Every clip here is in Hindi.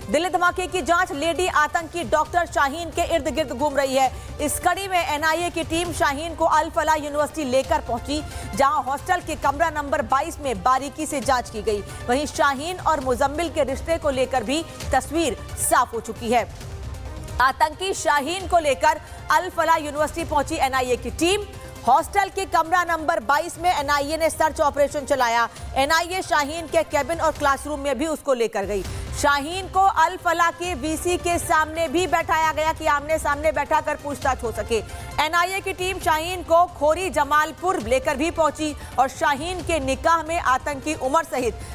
दिल्ली धमाके की जांच लेडी आतंकी डॉक्टर शाहीन के इर्द गिर्द घूम रही है। इस कड़ी में एनआईए की टीम शाहीन को अल फलाह यूनिवर्सिटी लेकर पहुंची, जहां हॉस्टल के कमरा नंबर 22 में बारीकी से जांच की गई। वहीं शाहीन और मुजम्मिल के रिश्ते को लेकर भी तस्वीर साफ हो चुकी है। आतंकी शाहीन को लेकर अल फलाह यूनिवर्सिटी पहुंची एनआईए की टीम। हॉस्टल के कमरा नंबर 22 में एनआईए ने सर्च ऑपरेशन चलाया। एनआईए शाहीन के कैबिन और क्लासरूम में भी उसको लेकर गई। शाहीन को अल फलाह के वीसी के सामने भी बैठाया गया कि आमने सामने बैठाकर पूछताछ हो सके। एनआईए की टीम शाहीन को खोरी जमालपुर लेकर भी पहुंची और शाहीन के निकाह में आतंकी उमर सहित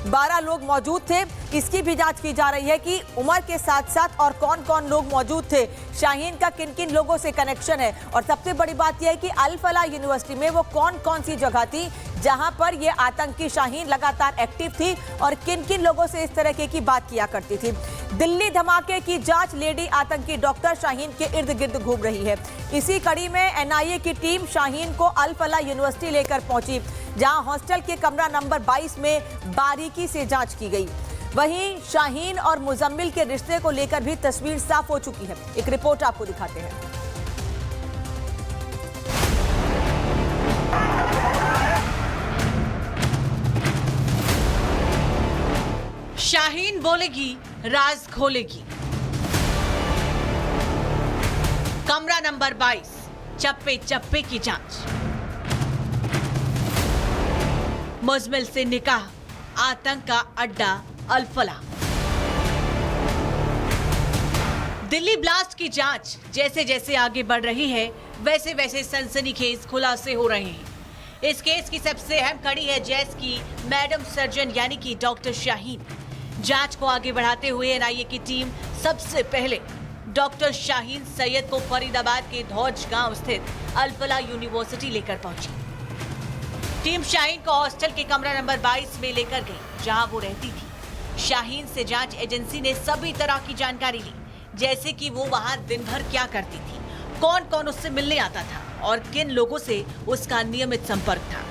12 लोग मौजूद थे। इसकी भी जांच की जा रही है कि उमर के साथ साथ और कौन कौन लोग मौजूद थे, शाहीन का किन किन लोगों से कनेक्शन है, और सबसे बड़ी बात यह है कि अल फलाह यूनिवर्सिटी में वो कौन कौन सी जगह थी जहां पर ये आतंकी शाहीन लगातार एक्टिव थी और किन किन लोगों से इस तरह की बात किया करती थी। दिल्ली धमाके की जांच लेडी आतंकी डॉक्टर शाहीन के इर्द गिर्द घूम रही है। इसी कड़ी में एनआईए की टीम शाहीन को अल फलाह यूनिवर्सिटी लेकर पहुंची, जहां हॉस्टल के कमरा नंबर 22 में बारीकी से जांच की गई। वहीं शाहीन और मुजम्मिल के रिश्ते को लेकर भी तस्वीर साफ हो चुकी है। एक रिपोर्ट आपको दिखाते हैं। शाहीन बोलेगी, राज खोलेगी। कमरा नंबर 22, चप्पे चप्पे की जांच। मुजम्मिल से निकाह, आतंक का अड्डा अल फलाह। दिल्ली ब्लास्ट की जांच जैसे जैसे आगे बढ़ रही है, वैसे वैसे सनसनीखेज खुलासे हो रहे हैं। इस केस की सबसे अहम कड़ी है जैस की मैडम सर्जन यानी कि डॉक्टर शाहीन। जांच को आगे बढ़ाते हुए एनआईए की टीम सबसे पहले डॉक्टर शाहीन सैयद को फरीदाबाद के धौज गांव स्थित अल फलाह यूनिवर्सिटी लेकर पहुंची। टीम शाहीन को हॉस्टल के कमरा नंबर 22 में लेकर गई, जहां वो रहती थी। शाहीन से जांच एजेंसी ने सभी तरह की जानकारी ली, जैसे कि वो वहां दिन भर क्या करती थी, कौन कौन उससे मिलने आता था और किन लोगों से उसका नियमित संपर्क था।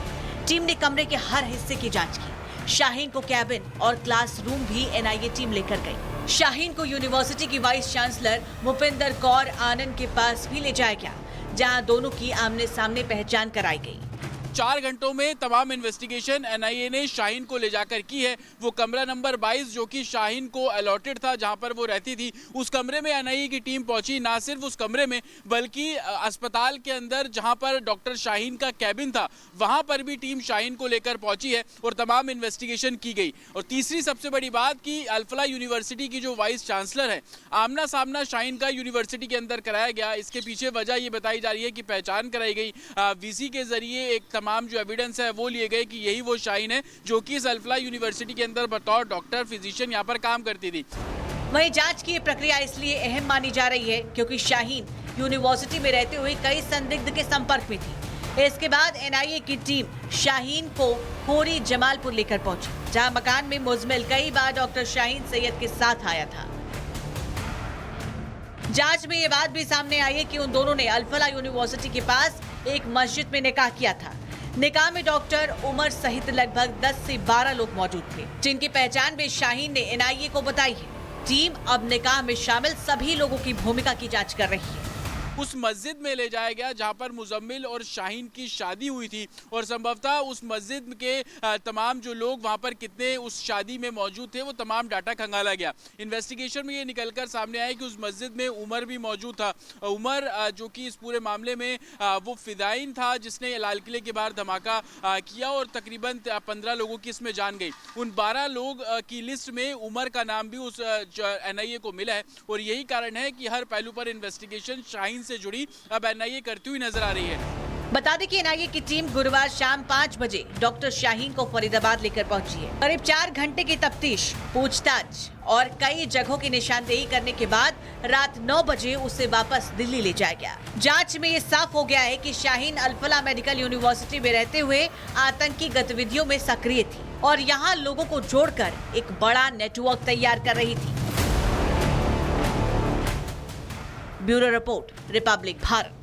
टीम ने कमरे के हर हिस्से की जांच की। शाहीन को कैबिन और क्लासरूम भी एनआईए टीम लेकर गई। शाहीन को यूनिवर्सिटी की वाइस चांसलर भूपिंदर कौर आनंद के पास भी ले जाया गया, जहां दोनों की आमने सामने पहचान कराई गई। 4 घंटों में तमाम इन्वेस्टिगेशन एनआईए ने शाहीन को ले जाकर की है। वो कमरा नंबर 22 जो कि शाहीन को अलॉटेड था, जहां पर वो रहती थी, उस कमरे में एनआईए की टीम पहुंची। ना सिर्फ उस कमरे में बल्कि अस्पताल के अंदर जहां पर डॉक्टर शाहीन का कैबिन था, वहां पर भी टीम शाहीन को लेकर पहुंची है और तमाम इन्वेस्टिगेशन की गई। और तीसरी सबसे बड़ी बात कि अल फलाह यूनिवर्सिटी की जो वाइस चांसलर है, आमना सामना शाहीन का यूनिवर्सिटी के अंदर कराया गया। इसके पीछे वजह ये बताई जा रही है कि पहचान कराई गई वीसी के जरिए। एक तमाम जो एविडेंस है वो लिए गए कि यही वो शाहीन है जो कि इस अल फलाह यूनिवर्सिटी के अंदर बतौर डॉक्टर फिजिशियन यहाँ पर काम करती थी। वहीं जांच की प्रक्रिया इसलिए अहम मानी जा रही है क्योंकि शाहीन यूनिवर्सिटी में रहते हुए कई संदिग्ध के संपर्क में थी। इसके बाद एनआईए की टीम शाहीन को खोरी जमालपुर लेकर पहुंची, जहां मकान में मुजम्मिल कई बार डॉक्टर शाहीन सैयद के साथ आया था। जांच में ये बात भी सामने आई है कि उन दोनों ने अल फलाह यूनिवर्सिटी के पास एक मस्जिद में निकाह किया था। निकाह में डॉक्टर उमर सहित लगभग 10 से 12 लोग मौजूद थे, जिनकी पहचान भी शाहीन ने एनआईए को बताई है। टीम अब निकाह में शामिल सभी लोगों की भूमिका की जांच कर रही है। उस मस्जिद में ले जाया गया जहां पर मुजम्मिल और शाहीन की शादी हुई थी और संभवतः उस मस्जिद के तमाम जो लोग वहां पर कितने उस शादी में मौजूद थे वो तमाम डाटा खंगाला गया। इन्वेस्टिगेशन में ये निकलकर सामने आया कि उस मस्जिद में उमर भी मौजूद था। उमर जो कि इस पूरे मामले में वो फिदाइन था जिसने लाल किले के बाहर धमाका किया और तकरीबन 15 लोगों की इसमें जान गई। उन 12 लोग की लिस्ट में उमर का नाम भी उस एनआईए को मिला है और यही कारण है कि हर पहलू पर इन्वेस्टिगेशन शाहीन से जुड़ी अब एनआईए करती हुई नजर आ रही है। बता दें कि एनआईए की टीम गुरुवार शाम 5 बजे डॉक्टर शाहीन को फरीदाबाद लेकर पहुंची है। करीब 4 घंटे की तफ्तीश, पूछताछ और कई जगहों की निशानदेही करने के बाद रात 9 बजे उसे वापस दिल्ली ले जाया गया। जांच में ये साफ हो गया है कि शाहीन अल फलाह मेडिकल यूनिवर्सिटी में रहते हुए आतंकी गतिविधियों में सक्रिय थी और यहाँ लोगों को जोड़कर एक बड़ा नेटवर्क तैयार कर रही थी। Bureau report, Republic Bharat.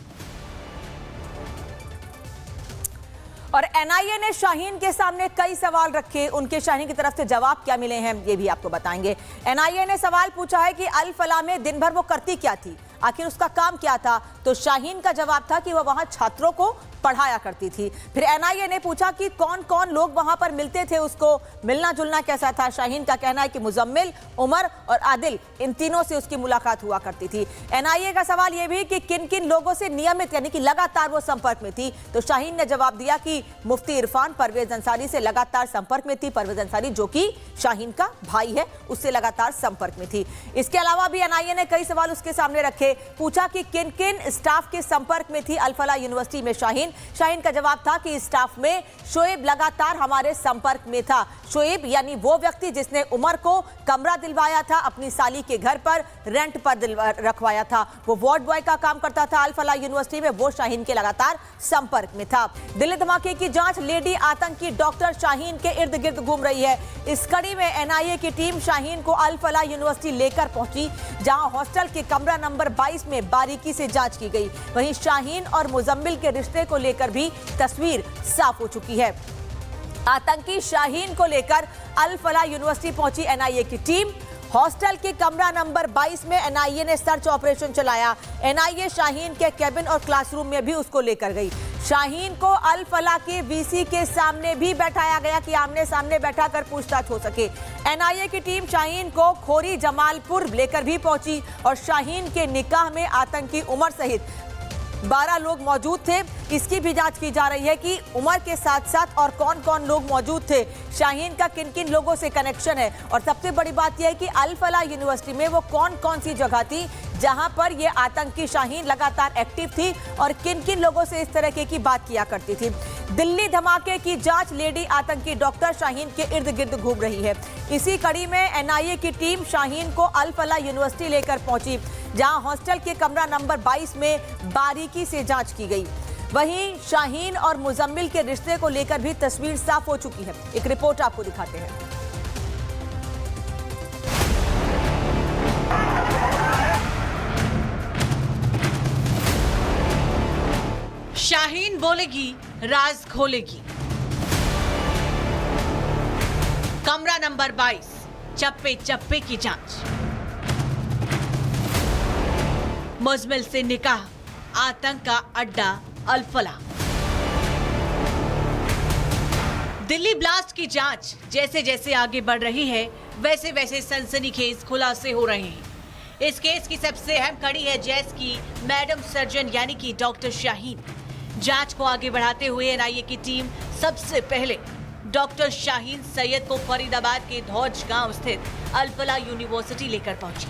और एनआईए ने शाहीन के सामने कई सवाल रखे, उनके शाहीन की तरफ से जवाब क्या मिले हैं ये भी आपको बताएंगे। एनआईए ने सवाल पूछा है कि अल फलाह में दिन भर वो करती क्या थी, आखिर उसका काम क्या था, तो शाहीन का जवाब था कि वह वहां छात्रों को पढ़ाया करती थी। फिर एनआईए ने पूछा कि कौन कौन लोग वहां पर मिलते थे, उसको मिलना जुलना कैसा था। शाहीन का कहना है कि मुजम्मिल, उमर और आदिल, इन तीनों से उसकी मुलाकात हुआ करती थी। एनआईए का सवाल यह भी कि किन किन लोगों से नियमित यानी कि लगातार वो संपर्क में थी, तो शाहीन ने जवाब दिया कि मुफ्ती इरफान, परवेज अंसारी से लगातार संपर्क में थी। परवेज अंसारी जो कि शाहीन का भाई है, उससे लगातार संपर्क में थी। इसके अलावा भी एनआईए ने कई सवाल उसके सामने रखे, पूछा कि किन किन स्टाफ के संपर्क में थी अल फलाह यूनिवर्सिटी में शाहीन का जवाब था कि स्टाफ में शोएब लगातार हमारे संपर्क में था। शोएब यानी वो व्यक्ति जिसने उमर को कमरा दिलवाया था, अपनी साली के घर पर रेंट पर रखवाया था, वो वार्ड बॉय का काम करता था अल फलाह यूनिवर्सिटी में, वो शाहीन के लगातार संपर्क में था। दिल्ली धमाके की जांच लेडी आतंकी डॉक्टर शाहीन के इर्द गिर्द घूम रही है। इस कड़ी में एनआईए की टीम शाहीन को अल फलाह यूनिवर्सिटी लेकर पहुंची, जहां हॉस्टल के कमरा नंबर 22 में बारीकी से जांच की गई। वहीं शाहीन और मुजम्मिल के रिश्ते को लेकर भी तस्वीर साफ हो चुकी है। आतंकी शाहीन को लेकर अल फलाह यूनिवर्सिटी पहुंची एनआईए की टीम। हॉस्टल के कमरा नंबर 22 में एनआईए ने सर्च ऑपरेशन चलाया। एनआईए शाहीन के कैबिन और क्लासरूम में भी उसको लेकर गई। शाहीन को अल फलाह के वीसी के सामने भी बैठाया गया कि आमने सामने बैठाकर पूछताछ हो सके। एनआईए की टीम शाहीन को खोरी जमालपुर लेकर भी पहुंची और शाहीन के निकाह में आतंकी उमर सहित 12 लोग मौजूद थे। इसकी भी जांच की जा रही है कि उमर के साथ साथ और कौन कौन लोग मौजूद थे, शाहीन का किन किन लोगों से कनेक्शन है, और सबसे बड़ी बात यह है कि अल फलाह यूनिवर्सिटी में वो कौन कौन सी जगह थी जहां पर ये आतंकी शाहीन लगातार एक्टिव थी और किन किन लोगों से इस तरह की बात किया करती थी। दिल्ली धमाके की जांच लेडी आतंकी डॉक्टर शाहीन के इर्द गिर्द घूम रही है। इसी कड़ी में एनआईए की टीम शाहीन को अल फलाह यूनिवर्सिटी लेकर पहुंची, जहां हॉस्टल के कमरा नंबर 22 में बारीकी से जांच की गई। वहीं शाहीन और मुजम्मिल के रिश्ते को लेकर भी तस्वीर साफ हो चुकी है। एक रिपोर्ट आपको दिखाते हैं। शाहीन बोलेगी, राज खोलेगी। कमरा नंबर 22, चप्पे चप्पे की जांच। मुजम्मिल से निकाह, आतंक का अड्डा अल फलाह। दिल्ली ब्लास्ट की जांच जैसे जैसे आगे बढ़ रही है, वैसे वैसे सनसनीखेज खुलासे हो रहे हैं। इस केस की सबसे अहम कड़ी है जैस की मैडम सर्जन यानी कि डॉक्टर शाहीन। जांच को आगे बढ़ाते हुए एनआईए की टीम सबसे पहले डॉक्टर शाहीन सैयद को फरीदाबाद के धौज गांव स्थित अल फलाह यूनिवर्सिटी लेकर पहुंची।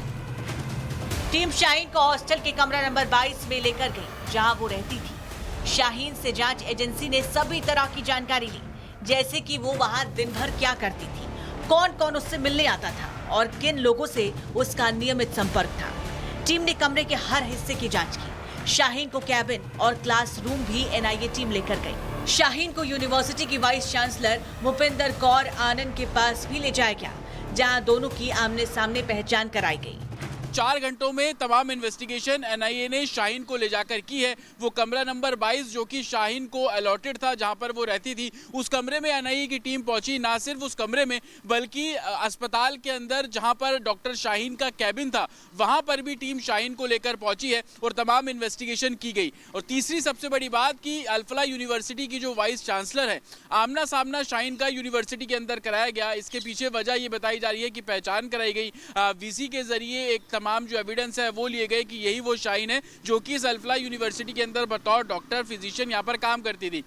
टीम शाहीन को हॉस्टल के कमरा नंबर 22 में लेकर गई, जहां वो रहती थी। शाहीन से जांच एजेंसी ने सभी तरह की जानकारी ली, जैसे कि वो वहां दिन भर क्या करती थी, कौन कौन उससे मिलने आता था और किन लोगों से उसका नियमित संपर्क था। टीम ने कमरे के हर हिस्से की जांच की। शाहीन को कैबिन और क्लासरूम भी एनआईए टीम लेकर गई। शाहीन को यूनिवर्सिटी की वाइस चांसलर भूपिंदर कौर आनंद के पास भी ले जाया गया, जहां दोनों की आमने सामने पहचान कराई गई। 4 घंटों में तमाम इन्वेस्टिगेशन एनआईए ने शाहीन को ले जाकर की है। वो कमरा नंबर 22 जो कि शाहीन को अलॉटेड था, जहां पर वो रहती थी, उस कमरे में एनआईए की टीम पहुंची। ना सिर्फ उस कमरे में बल्कि अस्पताल के अंदर जहां पर डॉक्टर शाहीन का कैबिन था, वहां पर भी टीम शाहीन को लेकर पहुंची है और तमाम इन्वेस्टिगेशन की गई। और तीसरी सबसे बड़ी बात कि अल फलाह यूनिवर्सिटी की जो वाइस चांसलर है, आमना सामना शाहीन का यूनिवर्सिटी के अंदर कराया गया। इसके पीछे वजह ये बताई जा रही है कि पहचान कराई गई। वीसी के जरिए एक तमाम जो एविडेंस है वो लिए गए कि यही वो शाहीन है जो कि अल फलाह यूनिवर्सिटी के अंदर बतौर डॉक्टर फिजिशियन यहाँ पर काम करती थी।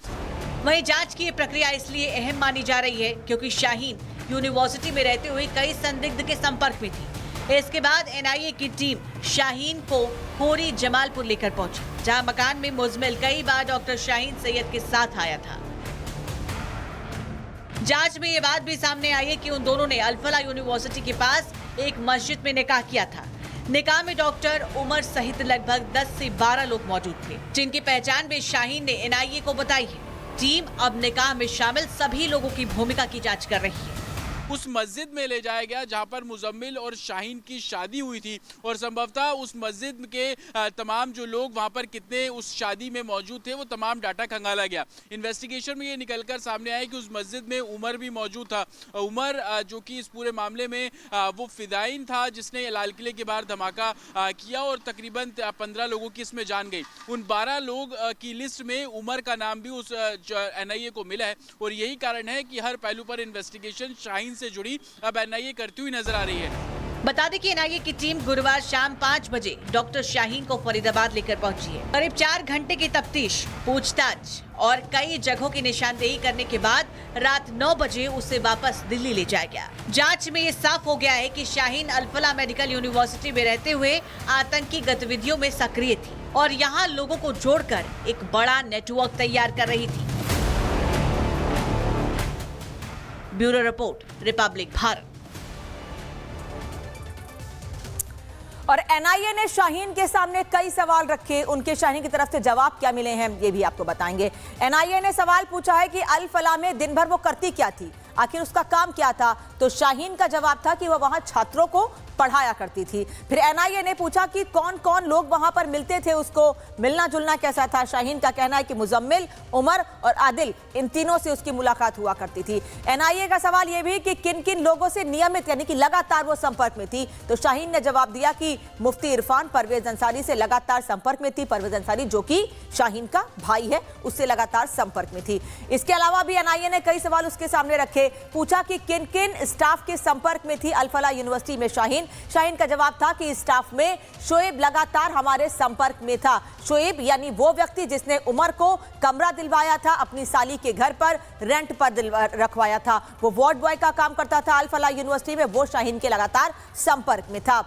वहीं जांच की ये प्रक्रिया इसलिए अहम मानी जा रही है क्योंकि शाहीन यूनिवर्सिटी में रहते हुए कई संदिग्ध के संपर्क में थी। इसके बाद एनआईए की टीम शाहीन को खोरी जमालपुर लेकर पहुंची, जहां मकान में मुजम्मिल कई बार डॉक्टर शाहीन सैयद के साथ आया था। जांच में ये बात भी सामने आई है कि उन दोनों ने अल फलाह यूनिवर्सिटी के पास एक मस्जिद में निकाह किया था। निकाह में डॉक्टर उमर सहित लगभग 10 से 12 लोग मौजूद थे, जिनकी पहचान भी शाहीन ने एनआईए को बताई है। टीम अब निकाह में शामिल सभी लोगों की भूमिका की जांच कर रही है। उस मस्जिद में ले जाया गया जहां पर मुजम्मिल और शाहीन की शादी हुई थी और संभवतः उस मस्जिद के तमाम जो लोग वहां पर कितने उस शादी में मौजूद थे वो तमाम डाटा खंगाला गया। इन्वेस्टिगेशन में ये निकलकर सामने आया कि उस मस्जिद में उमर भी मौजूद था। उमर जो कि इस पूरे मामले में वो फिदाइन था जिसने लाल किले के बाहर धमाका किया और तकरीबन 15 लोगों की इसमें जान गई। उन 12 लोग की लिस्ट में उमर का नाम भी उस NIA को मिला है और यही कारण है कि हर पहलू पर इन्वेस्टिगेशन शाहीन से जुड़ी अब NIA करती हुई नजर आ रही है। बता दें कि NIA की टीम गुरुवार शाम 5 बजे डॉक्टर शाहीन को फरीदाबाद लेकर पहुंची है। करीब 4 घंटे की तफ्तीश, पूछताछ और कई जगहों की निशानदेही करने के बाद रात 9 बजे उसे वापस दिल्ली ले जाया गया। जांच में ये साफ हो गया है कि शाहीन अल-फलाह मेडिकल यूनिवर्सिटी में रहते हुए आतंकी गतिविधियों में सक्रिय थी और यहाँ लोगों को जोड़कर एक बड़ा नेटवर्क तैयार कर रही थी। Bureau report, Republic Bharat. और NIA ने शाहीन के सामने कई सवाल रखे, उनके शाहीन की तरफ से जवाब क्या मिले हैं ये भी आपको बताएंगे। NIA ने सवाल पूछा है कि अल-फलाह में दिन भर वो करती क्या थी, आखिर उसका काम क्या था, तो शाहीन का जवाब था कि वह वहां छात्रों को पढ़ाया करती थी। फिर NIA ने पूछा कि कौन कौन लोग वहां पर मिलते थे, उसको मिलना जुलना कैसा था। शाहीन का कहना है कि मुजम्मिल, उमर और आदिल, इन तीनों से उसकी मुलाकात हुआ करती थी। NIA का सवाल यह भी कि किन किन लोगों से नियमित यानी कि लगातार वो संपर्क में थी, तो शाहीन ने जवाब दिया कि मुफ्ती इरफान परवेज अंसारी से लगातार संपर्क में थी। परवेज अंसारी जो कि शाहीन का भाई है, उससे लगातार संपर्क में थी। इसके अलावा भी NIA ने कई सवाल उसके सामने रखे, पूछा कि किन किन स्टाफ के संपर्क में थी अल-फलाह यूनिवर्सिटी में शाहीन। शाहीन का जवाब था कि स्टाफ में शोएब लगातार हमारे संपर्क में था। शोएब यानी वो व्यक्ति जिसने उमर को कमरा दिलवाया था, अपनी साली के घर पर रेंट पर रखवाया था, वो वार्ड बॉय का काम करता था अल-फलाह यूनिवर्सिटी में, वो शाहीन के लगातार संपर्क में था।